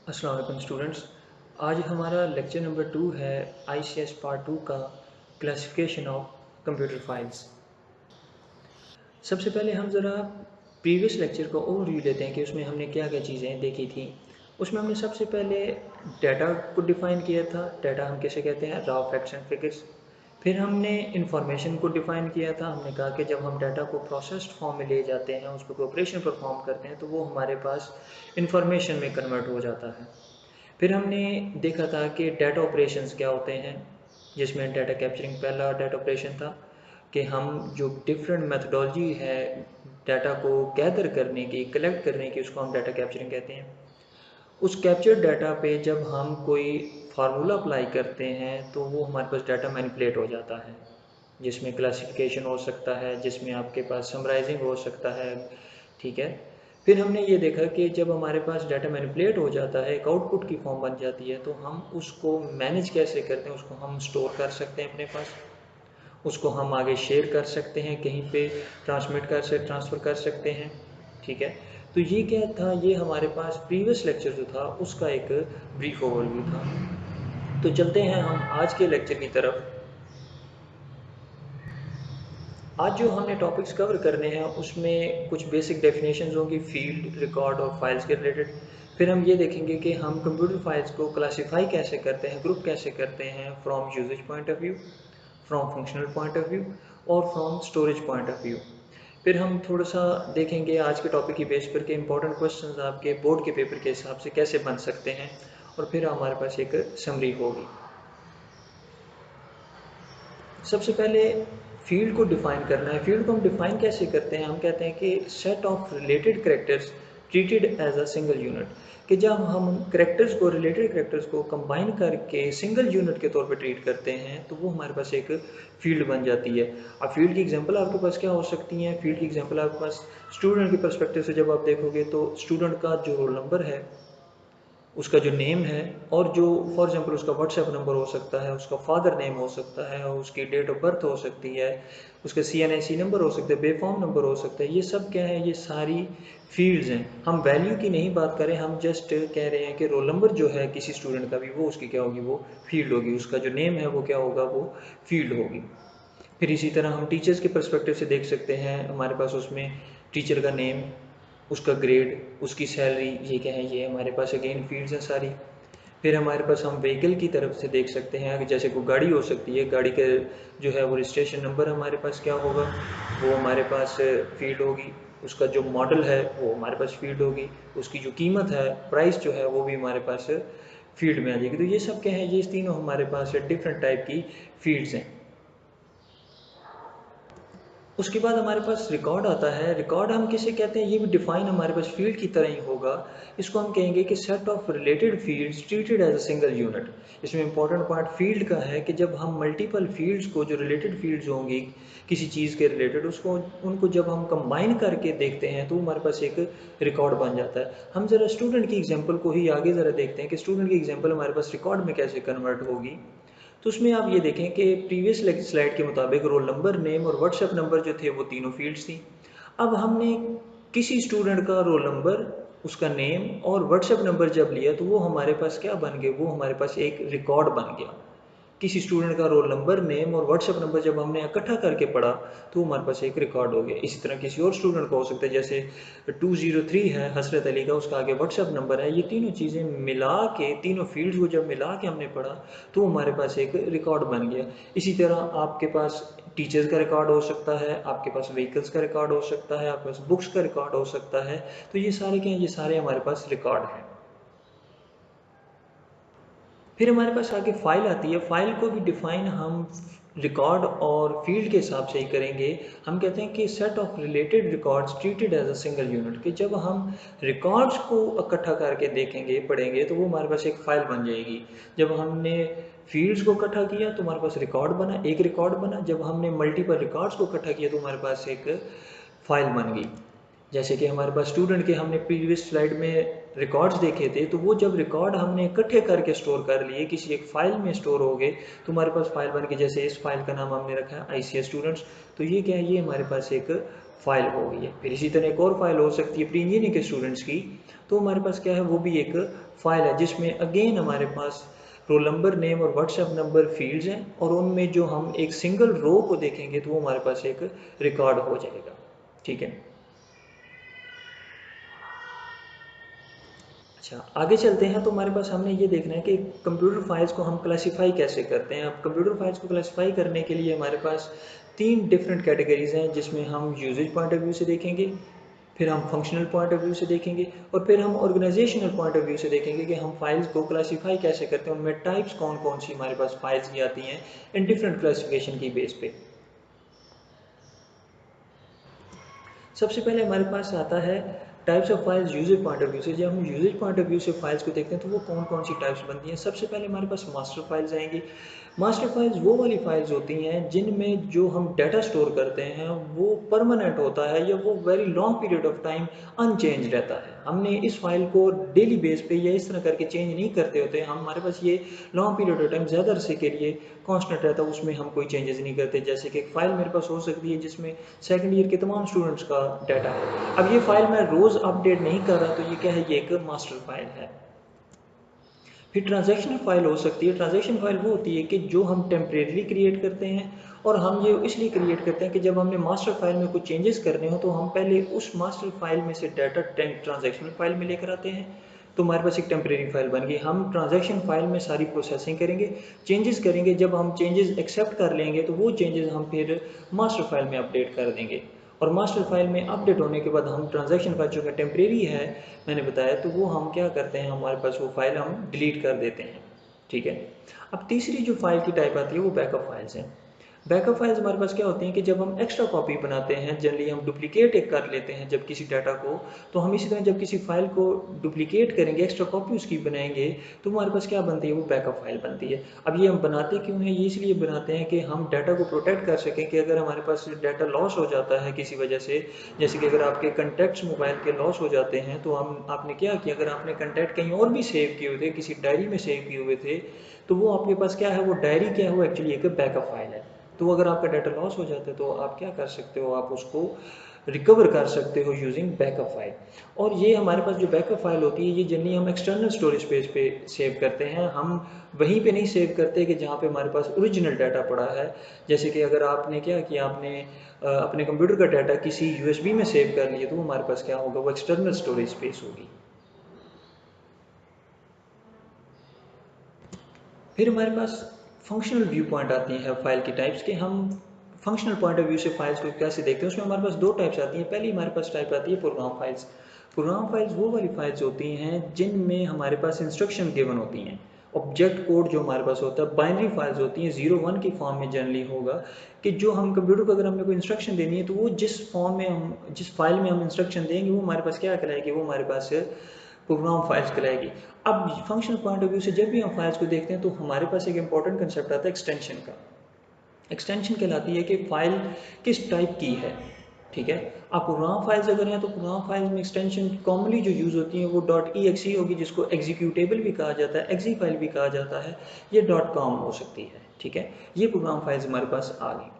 अस्सलाम वालेकुम स्टूडेंट्स। आज हमारा लेक्चर नंबर 2 है ICS पार्ट 2 का क्लासिफिकेशन ऑफ कंप्यूटर फाइल्स। सबसे पहले हम ज़रा प्रीवियस लेक्चर का ओवरव्यू लेते हैं कि उसमें हमने क्या क्या चीज़ें देखी थी। उसमें हमने सबसे पहले डाटा को डिफ़ाइन किया था। डाटा हम कैसे कहते हैं, रॉ फैक्ट्स एंड फिगर्स। फिर हमने इंफॉर्मेशन को डिफ़ाइन किया था। हमने कहा कि जब हम डाटा को प्रोसेस्ड फॉर्म में ले जाते हैं, उस पर कोई ऑपरेशन परफॉर्म करते हैं, तो वो हमारे पास इंफॉर्मेशन में कन्वर्ट हो जाता है। फिर हमने देखा था कि डाटा ऑपरेशंस क्या होते हैं, जिसमें डाटा कैप्चरिंग पहला डाटा ऑपरेशन था कि हम जो डिफरेंट मेथडोलॉजी है डाटा को गैदर करने की, कलेक्ट करने की, उसको हम डाटा कैप्चरिंग कहते हैं। उस कैप्चर्ड डाटा पे जब हम कोई फार्मूला अप्लाई करते हैं तो वो हमारे पास डाटा मैनिपुलेट हो जाता है, जिसमें क्लासिफिकेशन हो सकता है, जिसमें आपके पास समराइजिंग हो सकता है। ठीक है। फिर हमने ये देखा कि जब हमारे पास डाटा मैनिपुलेट हो जाता है, एक आउटपुट की फॉर्म बन जाती है, तो हम उसको मैनेज कैसे करते हैं, उसको हम स्टोर कर सकते हैं अपने पास, उसको हम आगे शेयर कर सकते हैं, कहीं पे ट्रांसफ़र कर सकते हैं। ठीक है। तो ये क्या था, ये हमारे पास प्रीवियस लेक्चर जो था उसका एक ब्रीफ ओवरव्यू था। तो चलते हैं हम आज के लेक्चर की तरफ। आज जो हमने टॉपिक्स कवर करने हैं उसमें कुछ बेसिक डेफिनेशंस होंगी फील्ड, रिकॉर्ड और फाइल्स के रिलेटेड। फिर हम ये देखेंगे कि हम कंप्यूटर फाइल्स को क्लासीफाई कैसे करते हैं, ग्रुप कैसे करते हैं, from uses point of view, from functional point of view और from storage point of view. फिर हम थोड़ा सा देखेंगे आज के टॉपिक की बेस पर के इंपॉर्टेंट क्वेश्चंस आपके बोर्ड के पेपर के हिसाब से कैसे बन सकते हैं, और फिर हमारे पास एक समरी होगी। सबसे पहले फील्ड को डिफाइन करना है। फील्ड को हम डिफाइन कैसे करते हैं, हम कहते हैं कि set of related characters treated as a single unit, कि जब हम करेक्टर्स को, रिलेटेड करेक्टर्स को कंबाइन करके सिंगल यूनिट के तौर पे ट्रीट करते हैं तो वो हमारे पास एक फील्ड बन जाती है। अब फील्ड की एग्जांपल आपके पास क्या हो सकती हैं, फील्ड की एग्जांपल आपके पास स्टूडेंट के पर्सपेक्टिव से जब आप देखोगे तो स्टूडेंट का जो रोल नंबर है, उसका जो नेम है, और जो फॉर एग्जांपल उसका व्हाट्सएप नंबर हो सकता है, उसका फादर नेम हो सकता है, और उसकी डेट ऑफ बर्थ हो सकती है, उसका CNIC नंबर हो सकता है, बेफॉर्म नंबर हो सकता है। ये सब क्या है, ये सारी फील्ड्स हैं। हम वैल्यू की नहीं बात करें, हम जस्ट कह रहे हैं कि रोल नंबर जो है किसी स्टूडेंट का भी, वो उसकी क्या होगी, वो फील्ड होगी। उसका जो नेम है वो क्या होगा, वो फील्ड होगी। फिर इसी तरह हम टीचर्स के पर्सपेक्टिव से देख सकते हैं, हमारे पास उसमें टीचर का नेम, उसका ग्रेड, उसकी सैलरी, ये क्या है, ये हमारे पास अगेन फील्ड्स हैं सारी। फिर हमारे पास हम व्हीकल की तरफ से देख सकते हैं कि जैसे कोई गाड़ी हो सकती है, गाड़ी का जो है वो रजिस्ट्रेशन नंबर हमारे पास क्या होगा, वो हमारे पास फील्ड होगी। उसका जो मॉडल है वो हमारे पास फील्ड होगी। उसकी जो कीमत है, प्राइस जो है, वो भी हमारे पास फील्ड में आ जाएगी। तो ये सब क्या है, ये तीनों हमारे पास डिफरेंट टाइप की फील्ड्स हैं। उसके बाद हमारे पास रिकॉर्ड आता है। रिकॉर्ड हम किसे कहते हैं, ये भी डिफाइन हमारे पास फील्ड की तरह ही होगा। इसको हम कहेंगे कि set of related fields treated as a single unit. इसमें इंपॉर्टेंट पार्ट फील्ड का है कि जब हम मल्टीपल फील्ड्स को, जो रिलेटेड फील्ड्स होंगी किसी चीज़ के रिलेटेड, उसको, उनको जब हम कंबाइन करके देखते हैं तो हमारे पास एक रिकॉर्ड बन जाता है। हम ज़रा स्टूडेंट की एग्जाम्पल को ही आगे ज़रा देखते हैं कि स्टूडेंट की एग्जाम्पल हमारे पास रिकॉर्ड में कैसे कन्वर्ट होगी। तो उसमें आप ये देखें कि प्रीवियस स्लाइड के मुताबिक रोल नंबर, नेम और व्हाट्सएप नंबर जो थे वो तीनों फील्ड्स थी। अब हमने किसी स्टूडेंट का रोल नंबर, उसका नेम और व्हाट्सएप नंबर जब लिया तो वो हमारे पास क्या बन गए, वो हमारे पास एक रिकॉर्ड बन गया। किसी स्टूडेंट का रोल नंबर, नेम और व्हाट्सएप नंबर जब हमने इकट्ठा करके पढ़ा तो हमारे पास एक रिकॉर्ड हो गया। इसी तरह किसी और स्टूडेंट का हो सकता है, जैसे 203 है हसरत अली का, उसका आगे व्हाट्सएप नंबर है। ये तीनों चीज़ें मिला के, तीनों फील्ड्स को जब मिला के हमने पढ़ा तो हमारे पास एक रिकॉर्ड बन गया। इसी तरह आपके पास टीचर्स का रिकॉर्ड हो सकता है, आपके पास व्हीकल्स का रिकॉर्ड हो सकता है, आपके पास बुक्स का रिकॉर्ड हो सकता है। तो ये सारे क्या हैं, ये सारे हमारे पास रिकॉर्ड हैं। फिर हमारे पास आगे फाइल आती है। फाइल को भी डिफाइन हम रिकॉर्ड और फील्ड के हिसाब से ही करेंगे। हम कहते हैं कि set of related records treated as a single unit, कि जब हम रिकॉर्ड्स को इकट्ठा करके देखेंगे, पढ़ेंगे, तो वो हमारे पास एक फाइल बन जाएगी। जब हमने फील्ड्स को इकट्ठा किया तो हमारे पास रिकॉर्ड बना, एक रिकॉर्ड बना। जब हमने मल्टीपल रिकॉर्ड्स को इकट्ठा किया तो हमारे पास एक फाइल बन गई। जैसे कि हमारे पास स्टूडेंट के हमने प्रीवियस स्लाइड में रिकॉर्ड्स देखे थे, तो वो जब रिकॉर्ड हमने इकट्ठे करके स्टोर कर लिए, किसी एक फाइल में स्टोर हो गए, तो हमारे पास फाइल बन के, जैसे इस फाइल का नाम हमने रखा है ICS स्टूडेंट्स। तो ये क्या है, ये हमारे पास एक फाइल हो गई है। फिर इसी तरह एक और फाइल हो सकती है प्री इंजीनियरिंग के स्टूडेंट्स की, तो हमारे पास क्या है, वो भी एक फाइल है जिसमें अगेन हमारे पास रोल नंबर, नेम और व्हाट्सएप नंबर फील्ड्स हैं, और उनमें जो हम एक सिंगल रो को देखेंगे तो वो हमारे पास एक रिकॉर्ड हो जाएगा। ठीक है, अच्छा आगे चलते हैं। तो हमारे पास हमने ये देखना है कि कंप्यूटर फाइल्स को हम क्लासिफाई कैसे करते हैं। अब कंप्यूटर फाइल्स को क्लासिफाई करने के लिए हमारे पास 3 डिफरेंट कैटेगरीज हैं, जिसमें हम यूजेज पॉइंट ऑफ व्यू से देखेंगे, फिर हम फंक्शनल पॉइंट ऑफ व्यू से देखेंगे, और फिर हम ऑर्गेनाइजेशनल पॉइंट ऑफ व्यू से देखेंगे कि हम फाइल्स को क्लासीफाई कैसे करते हैं, उनमें टाइप्स कौन कौन सी हमारे पास फाइल्स की आती हैं इन डिफरेंट क्लासिफिकेशन की बेस पे। सबसे पहले हमारे पास आता है types of files user point of view से। जब हम यूजर पॉइंट ऑफ व्यू से फाइल्स को देखते हैं तो वो कौन कौन सी टाइप्स बनती हैं। सबसे पहले हमारे पास मास्टर फाइल्स आएंगी। मास्टर फाइल्स वो वाली फाइल्स होती हैं जिनमें जो हम डाटा स्टोर करते हैं वो परमानेंट होता है, या वो very long period of time unchanged रहता है। हमने इस फाइल को डेली बेस पे या इस तरह करके चेंज नहीं करते होते, हमारे पास ये लॉन्ग पीरियड ऑफ टाइम ज़्यादा अरसे के लिए कांस्टेंट रहता है, उसमें हम कोई चेंजेस नहीं करते। जैसे कि एक फाइल मेरे पास हो सकती है जिसमें सेकंड ईयर के तमाम स्टूडेंट्स का डाटा है। अब ये फाइल मैं रोज़ अपडेट नहीं कर रहा, तो ये क्या है, ये एक मास्टर फाइल है। फिर ट्रांजैक्शनल फाइल हो सकती है। ट्रांजैक्शन फाइल वो होती है कि जो हम टेम्परेरी क्रिएट करते हैं, और हम ये इसलिए क्रिएट करते हैं कि जब हमने मास्टर फाइल में कुछ चेंजेस करने हो तो हम पहले उस मास्टर फाइल में से डाटा ट्रांजैक्शनल फाइल में लेकर आते हैं, तो हमारे पास एक टेम्परेरी फाइल बन गई। हम ट्रांजैक्शन फाइल में सारी प्रोसेसिंग करेंगे, चेंजेस करेंगे, जब हम चेंजेस एक्सेप्ट कर लेंगे तो वो चेंजेस हम फिर मास्टर फाइल में अपडेट कर देंगे, और मास्टर फाइल में अपडेट होने के बाद हम ट्रांजैक्शन फाइल जो कि टेम्परेरी है मैंने बताया, तो वो हम क्या करते हैं, हमारे पास वो फाइल हम डिलीट कर देते हैं। ठीक है, अब तीसरी जो फाइल की टाइप आती है वो बैकअप फाइल्स हैं। बैकअप फाइल्स हमारे पास क्या होती हैं कि जब हम एक्स्ट्रा कॉपी बनाते हैं, जनरली हम डुप्लीकेट एक कर लेते हैं जब किसी डाटा को, तो हम इसी तरह जब किसी फाइल को डुप्लीकेट करेंगे, एक्स्ट्रा कॉपी उसकी बनाएंगे, तो हमारे पास क्या बनती है, वो बैकअप फाइल बनती है। अब ये हम बनाते क्यों हैं, ये इसलिए बनाते हैं कि हम डाटा को प्रोटेक्ट कर सकें, कि अगर हमारे पास डाटा लॉस हो जाता है किसी वजह से, जैसे कि अगर आपके कंटैक्ट्स मोबाइल के लॉस हो जाते हैं, तो हम आपने क्या किया, अगर आपने कंटैक्ट कहीं और भी सेव किए हुए थे, किसी डायरी में सेव किए हुए थे, तो वो आपके पास क्या है, वो डायरी क्या है, वो एक्चुअली एक बैकअप फाइल है। तो अगर आपका डाटा लॉस हो जाता है तो आप क्या कर सकते हो, आप उसको रिकवर कर सकते हो यूजिंग बैकअप फाइल। और ये हमारे पास जो बैकअप फाइल होती है, ये जनरली हम एक्सटर्नल स्टोरेज स्पेस पे सेव करते हैं। हम वहीं पे नहीं सेव करते कि जहाँ पे हमारे पास ओरिजिनल डाटा पड़ा है। जैसे कि अगर आपने क्या किया, आपने अपने कंप्यूटर का डाटा किसी यूएसबी में सेव कर लिया, तो हमारे पास क्या होगा, वो एक्सटर्नल स्टोरेज स्पेस होगी। फिर हमारे पास फंक्शनल व्यू पॉइंट आती है फाइल की टाइप्स के। हम फंक्शनल पॉइंट ऑफ व्यू से फाइल्स को कैसे देखते हैं, उसमें हमारे पास 2 टाइप्स आती हैं। पहली हमारे पास टाइप आती है प्रोग्राम फाइल्स। प्रोग्राम फाइल्स वो वाली फाइल्स होती हैं जिनमें हमारे पास इंस्ट्रक्शन गिवन होती हैं। ऑब्जेक्ट कोड जो हमारे पास होता है, बाइनरी फाइल्स होती हैं, 0-1 की फॉर्म में जनरली होगा, कि जो हम कंप्यूटर को अगर हमने कोई इंस्ट्रक्शन देनी है तो वो जिस फॉर्म में हम, जिस फाइल में हम इंस्ट्रक्शन देंगे, वो हमारे पास क्या कहलाएगी, वो हमारे पास प्रोग्राम फाइल्स कहलाएगी। अब फंक्शनल पॉइंट ऑफ व्यू से जब भी हम फाइल्स को देखते हैं तो हमारे पास एक इंपॉर्टेंट कंसेप्ट आता है एक्सटेंशन का। एक्सटेंशन कहलाती है कि फाइल किस टाइप की है। ठीक है, आप प्रोग्राम फाइल्स अगर हैं तो प्रोग्राम फाइल्स में एक्सटेंशन कॉमनली जो यूज़ होती हैं वो .exe होगी, जिसको एग्जीक्यूटेबल भी कहा जाता है, एक्जी फाइल भी कहा जाता है, ये .com हो सकती है। ठीक है, ये प्रोग्राम फाइल्स हमारे पास आ गई।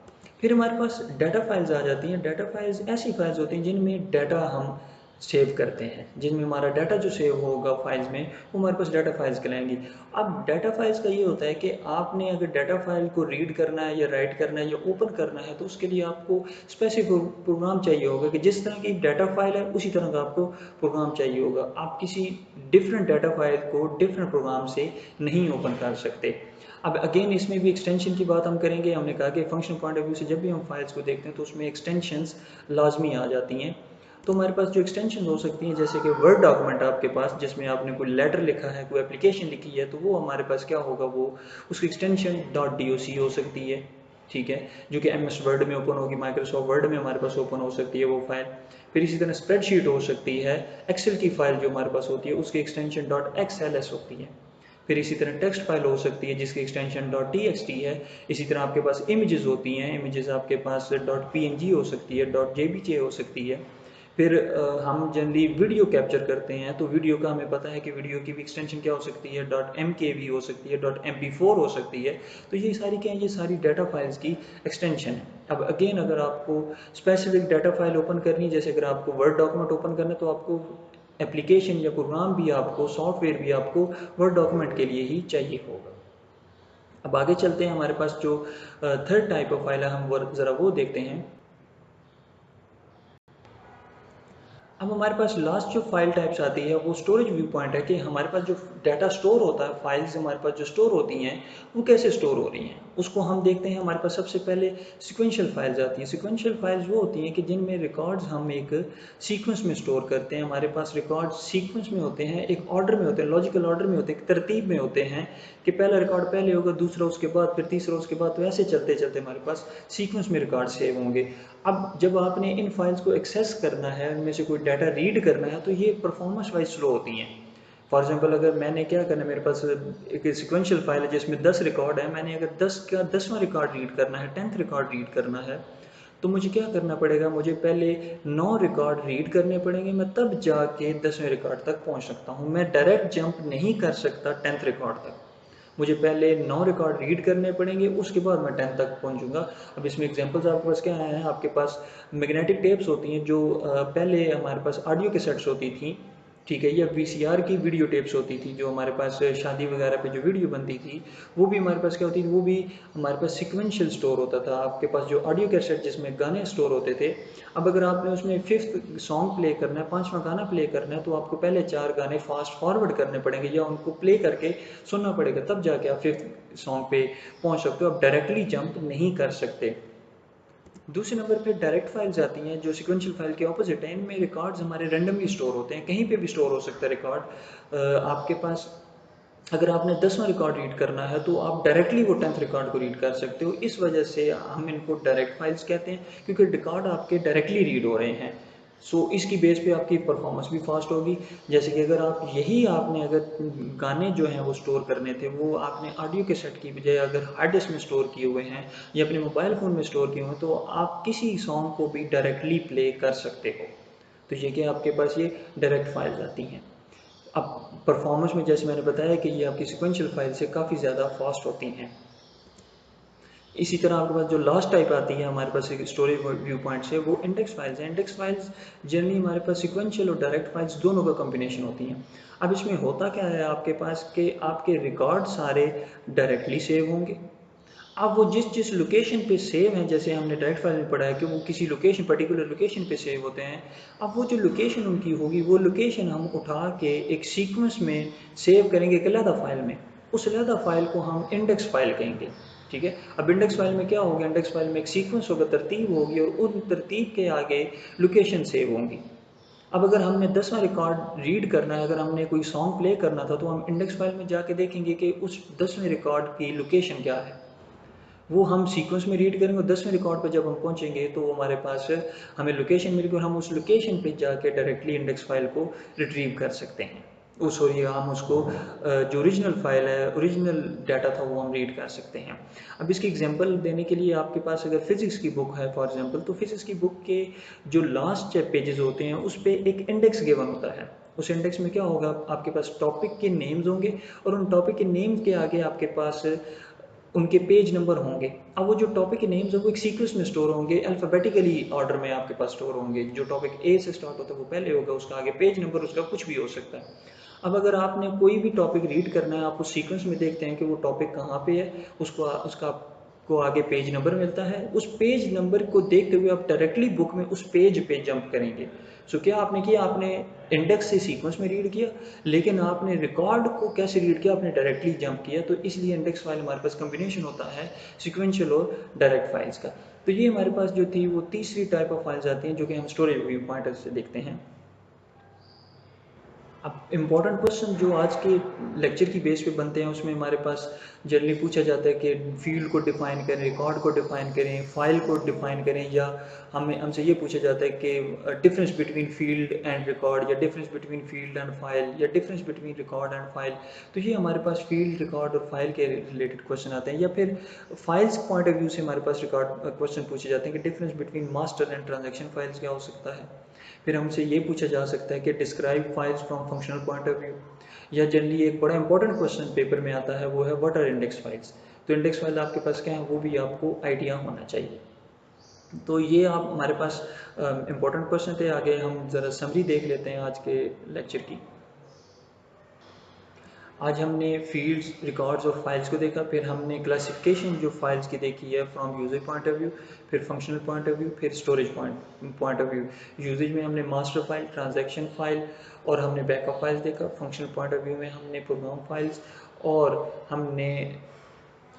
फिर हमारे पास डाटा फाइल्स आ जाती हैं। डाटा फाइल्स ऐसी फाइल्स होती हैं जिनमें डाटा हम सेव करते हैं, जिनमें हमारा डाटा जो सेव होगा फाइल्स में, वो हमारे पास डाटा फाइल्स कहलाएंगी। अब डाटा फाइल्स का ये होता है कि आपने अगर डाटा फाइल को रीड करना है या राइट करना है या ओपन करना है, तो उसके लिए आपको स्पेसिफिक प्रोग्राम चाहिए होगा, कि जिस तरह की डाटा फाइल है उसी तरह का आपको प्रोग्राम चाहिए होगा। आप किसी डिफरेंट डाटा फाइल को डिफरेंट प्रोग्राम से नहीं ओपन कर सकते। अब अगेन इसमें भी एक्सटेंशन की बात हम करेंगे। हमने कहा कि फंक्शन पॉइंट ऑफ व्यू से जब भी हम फाइल्स को देखते हैं तो उसमें एक्सटेंशंस लाजमी आ जाती हैं। तो हमारे पास जो एक्सटेंशन हो सकती हैं, जैसे कि वर्ड डॉक्यूमेंट आपके पास जिसमें आपने कोई लेटर लिखा है, कोई एप्लीकेशन लिखी है, तो वो हमारे पास क्या होगा, वो उसकी एक्सटेंशन .doc हो सकती है। ठीक है, जो कि MS वर्ड में ओपन होगी, माइक्रोसॉफ्ट वर्ड में हमारे पास ओपन हो सकती है वो फाइल। फिर इसी तरह स्प्रेडशीट हो सकती है, एक्सेल की फाइल जो हमारे पास होती है उसकी एक्सटेंशन .xls होती है। फिर इसी तरह टेक्स्ट फाइल हो सकती है जिसकी एक्सटेंशन .txt है। इसी तरह आपके पास इमेजेस होती हैं, इमेजेस आपके पास .png हो सकती है, .jpg हो सकती है। फिर हम जनरली वीडियो कैप्चर करते हैं, तो वीडियो का हमें पता है कि वीडियो की भी एक्सटेंशन क्या हो सकती है, .mkv हो सकती है, .mp4 हो सकती है। तो ये सारी क्या है, ये सारी डाटा फाइल्स की एक्सटेंशन है। अब अगेन अगर आपको स्पेसिफिक डाटा फाइल ओपन करनी है, जैसे अगर आपको वर्ड डॉक्यूमेंट ओपन करना है, तो आपको एप्लीकेशन या प्रोग्राम भी आपको, सॉफ्टवेयर भी आपको वर्ड डॉक्यूमेंट के लिए ही चाहिए होगा। अब आगे चलते हैं, हमारे पास जो थर्ड टाइप ऑफ फाइल है हम वो ज़रा वो देखते हैं। अब हमारे पास लास्ट जो फाइल टाइप्स आती है वो स्टोरेज व्यू पॉइंट है, कि हमारे पास जो डाटा स्टोर होता है, फाइल्स हमारे पास जो स्टोर होती हैं वो कैसे स्टोर हो रही हैं, उसको हम देखते हैं। हमारे पास सबसे पहले सिक्वेंशियल फाइल्स आती हैं। सिक्वेंशियल फाइल्स वो होती हैं कि जिनमें रिकॉर्ड्स हम एक सीक्वेंस में स्टोर करते हैं। हमारे पास रिकॉर्ड्स सीक्वेंस में होते हैं, एक ऑर्डर में होते हैं, लॉजिकल ऑर्डर में होते हैं, तरतीब में होते हैं, कि पहला रिकॉर्ड पहले होगा, दूसरा उसके बाद, फिर तीसरा उसके बाद, तो ऐसे चलते चलते हमारे पास सीक्वेंस में रिकॉर्ड सेव होंगे। अब जब आपने इन फाइल्स को एक्सेस करना है, उनमें से कोई डाटा रीड करना है, तो ये परफॉर्मेंस वाइज स्लो होती हैं। फॉर एग्जांपल अगर मैंने क्या करना है, मेरे पास एक सिक्वेंशियल फाइल है जिसमें 10 रिकॉर्ड है, मैंने अगर 10 का 10वां रिकॉर्ड रीड करना है, 10th रिकॉर्ड रीड करना है, तो मुझे क्या करना पड़ेगा, मुझे पहले 9 रिकॉर्ड रीड करने पड़ेंगे, मैं तब जाके 10वें रिकॉर्ड तक पहुंच सकता हूं। मैं डायरेक्ट जंप नहीं कर सकता 10th रिकॉर्ड तक, मुझे पहले 9 रिकॉर्ड रीड करने पड़ेंगे, उसके बाद मैं 10 तक पहुंचूंगा। अब इसमें एग्जांपल्स आपके पास क्या है, आपके पास मैग्नेटिक टेप्स होती हैं जो पहले हमारे पास ऑडियो के सेट्स होती थी, ठीक है, या वीसीआर की वीडियो टेप्स होती थी, जो हमारे पास शादी वगैरह पे जो वीडियो बनती थी, वो भी हमारे पास क्या होती थी, वो भी हमारे पास सिक्वेंशियल स्टोर होता था। आपके पास जो ऑडियो कैसेट जिसमें गाने स्टोर होते थे, अब अगर आपने उसमें 5th सॉन्ग प्ले करना है, 5वां गाना प्ले करना है, तो आपको पहले 4 गाने फास्ट फॉरवर्ड करने पड़ेंगे या उनको प्ले करके सुनना पड़ेगा, तब जाके आप 5th सॉन्ग पे पहुंच सकते हो। आप डायरेक्टली जंप नहीं कर सकते। दूसरे नंबर पे डायरेक्ट फाइल्स आती हैं जो सिक्वेंशियल फाइल के ऑपोजिट हैं। इनमें रिकॉर्ड्स हमारे रैंडमली स्टोर होते हैं, कहीं पे भी स्टोर हो सकता है रिकॉर्ड। आपके पास अगर आपने 10वां रिकॉर्ड रीड करना है, तो आप डायरेक्टली वो 10th रिकॉर्ड को रीड कर सकते हो। इस वजह से हम इनको डायरेक्ट फाइल्स कहते हैं, क्योंकि रिकॉर्ड आपके डायरेक्टली रीड हो रहे हैं। सो इसकी बेस पे आपकी परफॉर्मेंस भी फास्ट होगी। जैसे कि अगर आप यही आपने अगर गाने जो हैं वो स्टोर करने थे, वो आपने ऑडियो के सेट की बजाय अगर हार्ड डिस्क में स्टोर किए हुए हैं या अपने मोबाइल फ़ोन में स्टोर किए हुए हैं, तो आप किसी सॉन्ग को भी डायरेक्टली प्ले कर सकते हो। तो ये कि आपके पास ये डायरेक्ट फाइल्स आती हैं। अब परफॉर्मेंस में जैसे मैंने बताया कि ये आपकी सिक्वेंशियल फाइल से काफ़ी ज़्यादा फास्ट होती हैं। इसी तरह आपके पास जो लास्ट टाइप आती है हमारे पास एक स्टोरेज व्यू पॉइंट से, वो इंडेक्स फाइल्स हैं। इंडेक्स फाइल्स जनरली हमारे पास सिक्वेंशियल और डायरेक्ट फाइल्स दोनों का कॉम्बिनेशन होती हैं। अब इसमें होता क्या है आपके पास, कि आपके रिकॉर्ड सारे डायरेक्टली सेव होंगे। अब वो जिस जिस लोकेशन पे सेव हैं, जैसे हमने डायरेक्ट फाइल में पढ़ा है कि वो किसी लोकेशन, पर्टिकुलर लोकेशन पे सेव होते हैं। अब वो जो लोकेशन उनकी होगी, वो लोकेशन हम उठा के एक सीक्वेंस में सेव करेंगे एक अलग फाइल में। उस अलग फाइल को हम इंडेक्स फाइल कहेंगे, ठीक है। अब इंडेक्स फाइल में क्या होगा, इंडेक्स फाइल में एक सीक्वेंस होगा, तरतीब होगी, और उन तरतीब के आगे लोकेशन सेव होंगी। अब अगर हमने 10वां रिकॉर्ड रीड करना है, अगर हमने कोई सॉन्ग प्ले करना था, तो हम इंडेक्स फाइल में जाके देखेंगे कि उस 10वें रिकॉर्ड की लोकेशन क्या है। वो हम सीक्वेंस में रीड करेंगे और 10वें रिकॉर्ड पर जब हम पहुंचेंगे, तो हमारे पास हमें लोकेशन मिलेगी और हम उस लोकेशन पे जाके डायरेक्टली इंडेक्स फाइल को रिट्रीव कर सकते हैं। सॉरी, हम उसको जो ओरिजिनल फाइल है, ओरिजिनल डाटा था, वो हम रीड कर सकते हैं। अब इसकी एग्जांपल देने के लिए आपके पास अगर फिजिक्स की बुक है फॉर एग्जांपल, तो फिजिक्स की बुक के जो लास्ट पेजेस होते हैं, उस पर एक इंडेक्स गिवन होता है। उस इंडेक्स में क्या होगा, आपके पास टॉपिक के नेम्स होंगे, और उन टॉपिक के नेम्स के आगे आपके पास उनके पेज नंबर होंगे। अब वो जो टॉपिक के नेम्स हैं वो एक सीक्वेंस में स्टोर होंगे, अल्फ़ाबेटिकली ऑर्डर में आपके पास स्टोर होंगे। जो टॉपिक ए से स्टार्ट होता है वो पहले होगा, उसका आगे पेज नंबर, उसका कुछ भी हो सकता है। अब अगर आपने कोई भी टॉपिक रीड करना है, आप उस सीक्वेंस में देखते हैं कि वो टॉपिक कहाँ पे है, उसका आपको आगे पेज नंबर मिलता है। उस पेज नंबर को देखते हुए आप डायरेक्टली बुक में उस पेज पे जंप करेंगे। सो क्या आपने किया, आपने इंडेक्स से सीक्वेंस में रीड किया, लेकिन आपने रिकॉर्ड को कैसे रीड किया, आपने डायरेक्टली जंप किया। तो इसलिए इंडेक्स फाइल हमारे पास कॉम्बिनेशन होता है सिक्वेंशियल और डायरेक्ट फाइल्स का। तो ये हमारे पास जो थी वो तीसरी टाइप ऑफ फाइल्स आती हैं, जो कि हम स्टोरेज व्यू पॉइंट से देखते हैं। अब इम्पॉर्टेंट क्वेश्चन जो आज के लेक्चर की बेस पे बनते हैं, उसमें हमारे पास जनरली पूछा जाता है कि फील्ड को डिफाइन करें, रिकॉर्ड को डिफाइन करें, फाइल को डिफाइन करें, या हमसे ये पूछा जाता है कि difference between field and record, या difference between field and file, या difference between record and file. तो ये हमारे पास फील्ड, रिकॉर्ड और फाइल के रिलेटेड क्वेश्चन आते हैं। या फिर फाइल्स पॉइंट ऑफ व्यू से हमारे पास रिकॉर्ड क्वेश्चन पूछे जाते हैं कि difference between master and transaction files क्या हो सकता है। फिर हमसे ये पूछा जा सकता है कि describe files from functional point of view, या जनरली एक बड़ा इंपॉर्टेंट क्वेश्चन पेपर में आता है, वो है व्हाट आर इंडेक्स फाइल्स। तो इंडेक्स फाइल आपके पास क्या है वो भी आपको आइडिया होना चाहिए। तो ये आप हमारे पास इम्पोर्टेंट क्वेश्चन थे। आगे हम ज़रा समरी देख लेते हैं आज के लेक्चर की। आज हमने फील्ड्स, रिकॉर्ड्स और फाइल्स को देखा, फिर हमने क्लासिफिकेशन जो फाइल्स की देखी है from user point of view, फिर फंक्शनल पॉइंट ऑफ व्यू, फिर storage point of view. Usages में हमने मास्टर फाइल, ट्रांजैक्शन फाइल और हमने बैकअप फाइल्स देखा। फंक्शनल पॉइंट ऑफ व्यू में हमने प्रोग्राम फाइल्स और हमने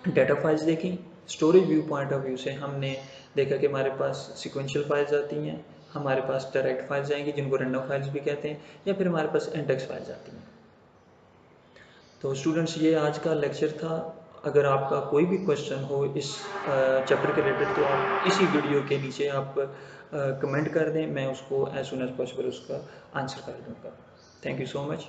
डाटा फाइल्स देखी। Storage view point of view से हमने देखा कि हमारे पास सिक्वेंशियल फाइल्स आती हैं, हमारे पास डायरेक्ट फाइल्स आएंगी जिनको रैंडम फाइल्स भी कहते हैं, या फिर हमारे पास इंडेक्स फाइल्स आती हैं। तो स्टूडेंट्स ये आज का लेक्चर था। अगर आपका कोई भी क्वेश्चन हो इस चैप्टर के रिलेटेड तो आप इसी वीडियो के नीचे आप कमेंट कर दें, मैं उसको एज सुन एज पॉसिबल उसका आंसर कर दूँगा। Thank you so much.